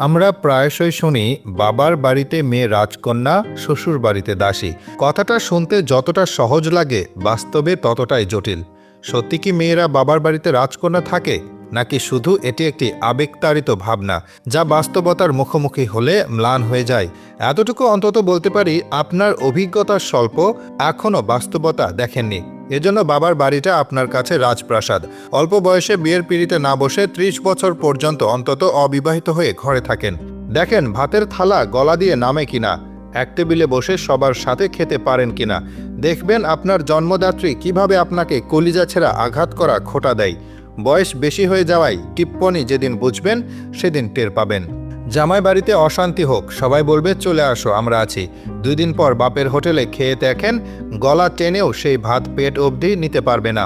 আমরা প্রায়শই শুনি বাবার বাড়িতে মেয়ে রাজকন্যা, শ্বশুর বাড়িতে দাসী। কথাটা শুনতে যতটা সহজ লাগে বাস্তবে ততটাই জটিল। সত্যি কি মেয়েরা বাবার বাড়িতে রাজকন্যা থাকে, নাকি শুধু এটি একটি আবেগতাড়িত ভাবনা যা বাস্তবতার মুখোমুখি হলে ম্লান হয়ে যায়? এতটুকু অন্তত বলতে পারি, আপনার অভিজ্ঞতা স্বল্প, এখনও বাস্তবতা দেখেননি। এজন্য বাবার বাড়িটা আপনার কাছে রাজপ্রাসাদ। অল্প বয়সে বিয়ের পিঁড়িতে না বসে ৩০ বছর পর্যন্ত অন্তত অবিবাহিত হয়ে ঘরে থাকেন। দেখেন ভাতের থালা গলা দিয়ে নামে কিনা, এক টেবিলে বসে সবার সাথে খেতে পারেন কিনা। দেখবেন আপনার জন্মদাত্রী কিভাবে আপনাকে কলিজা ছেঁড়া আঘাত করা খোঁটা দেয়। বয়স বেশি হয়ে যাওয়ায় টিপ্পনি যেদিন বুঝবেন সেদিন টের পাবেন। জামাই বাড়িতে অশান্তি হোক, সবাই বলবে চলে আসো, আমরা আছি। ২ দিন পর বাপের হোটেলে খেয়ে দেখেন গলা টেনেও সেই ভাত পেট অবধি নিতে পারবে না।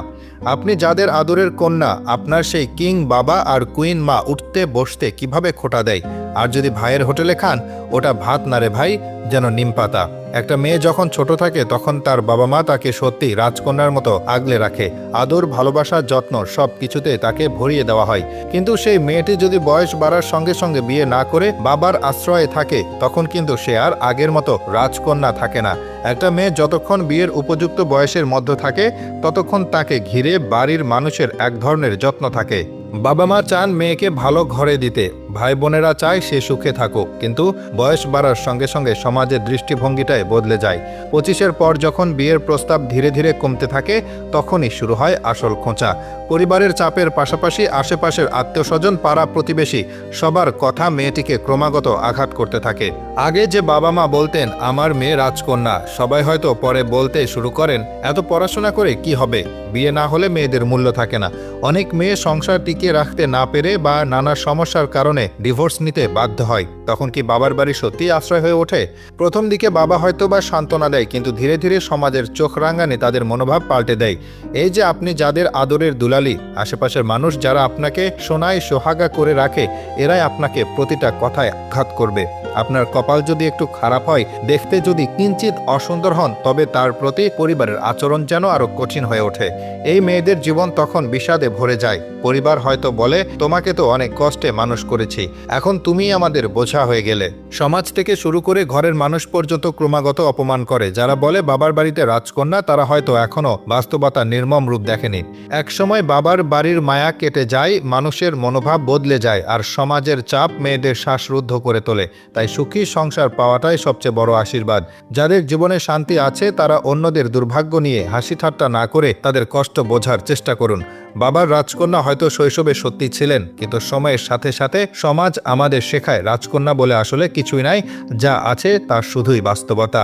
আপনি যাদের আদরের কন্যা, আপনার সেই কিং বাবা আর কুইন মা উঠতে বসতে কিভাবে খোঁটা দেয়। আর যদি ভাইয়ের হোটেলে খান, ওটা ভাত না রে ভাই, যেন নিমপাতা। একটা মেয়ে যখন ছোট থাকে তখন তার বাবা মা তাকে সত্যি রাজকন্যার মতো আগলে রাখে। আদর, ভালোবাসা, যত্ন সব কিছুতে তাকে ভরিয়ে দেওয়া হয়। কিন্তু সেই মেয়েটি যদি বয়স বাড়ার সঙ্গে সঙ্গে বিয়ে না করে বাবার আশ্রয়ে থাকে, তখন কিন্তু সে আর আগের মতো রাজকন্যা থাকে না। একটা মেয়ে যতক্ষণ বিয়ের উপযুক্ত বয়সের মধ্যে থাকে ততক্ষণ তাকে ঘিরে বাড়ির মানুষের এক ধরনের যত্ন থাকে। বাবা মা চান মেয়েকে ভালো ঘরে দিতে, ভাই বোনেরা চায় সে সুখে থাকুক। কিন্তু বয়স বাড়ার সঙ্গে সঙ্গে সমাজের দৃষ্টিভঙ্গিটাই বদলে যায়। 25-এর পর যখন বিয়ের প্রস্তাব ধীরে ধীরে কমতে থাকে, তখনই শুরু হয় আসল খোঁচা। পরিবারের চাপের পাশাপাশি আশেপাশের আত্মীয়স্বজন, পাড়া প্রতিবেশী সবার কথা মেয়েটিকে ক্রমাগত আঘাত করতে থাকে। আগে যে বাবা মা বলতেন আমার মেয়ে রাজকন্যা, সবাই হয়তো পরে বলতে শুরু করেন এত পড়াশোনা করে কি হবে, বিয়ে না হলে মেয়েদের মূল্য থাকে না। অনেক মেয়ে সংসার টিকিয়ে রাখতে না পেরে বা নানা সমস্যার কারণে ডিভোর্স নিতে বাধ্য হয়। তখন কি বাবার বাড়ি সত্যিই আশ্রয় হয়ে ওঠে? প্রথম দিকে বাবা হয়তো বা সান্ত্বনা দেয়, কিন্তু ধীরে ধীরে সমাজের চোখ রাঙানি তাদের মনোভাব পাল্টে দেয়। এই যে আপনি যাদের আদরের দুলালি, আশেপাশের মানুষ যারা আপনাকে সোনায় সোহাগা করে রাখে, এরাই আপনাকে প্রতিটা কথায় আঘাত করবে। আপনার কপাল যদি একটু খারাপ হয়, দেখতে যদি কিঞ্চিত অসুন্দর হন, তবে তার প্রতি পরিবারের আচরণ যেন আরো কঠিন হয়ে ওঠে। এই মেয়েদের জীবন তখন বিষাদে ভরে যায়। পরিবার হয়তো বলে তোমাকে তো অনেক কষ্টে মানুষ করেছি, এখন তুমিই আমাদের বোঝা হয়ে গেলে। সমাজ থেকে শুরু করে ঘরের মানুষ পর্যন্ত ক্রমাগত অপমান করে। যারা বলে বাবার বাড়িতে রাজকন্যা, তারা হয়তো এখনো বাস্তবতার নির্মম রূপ দেখেনি। একসময় বাবার বাড়ির মায়া কেটে যায়, মানুষের মনোভাব বদলে যায়, আর সমাজের চাপ মেয়েদের শ্বাসরুদ্ধ করে তোলে। তাই সুখী সংসার পাওয়াটাই সবচেয়ে বড় আশীর্বাদ। যাদের জীবনে শান্তি আছে তারা অন্যদের দুর্ভাগ্য নিয়ে হাসি ঠাট্টা না করে তাদের কষ্ট বোঝার চেষ্টা করুন। বাবার রাজকন্যা হয়তো শৈশবে সত্যি ছিলেন, কিন্তু সময়ের সাথে সাথে সমাজ আমাদের শেখায় রাজকন্যা বলে আসলে কিছুই নাই, যা আছে তা শুধুই বাস্তবতা।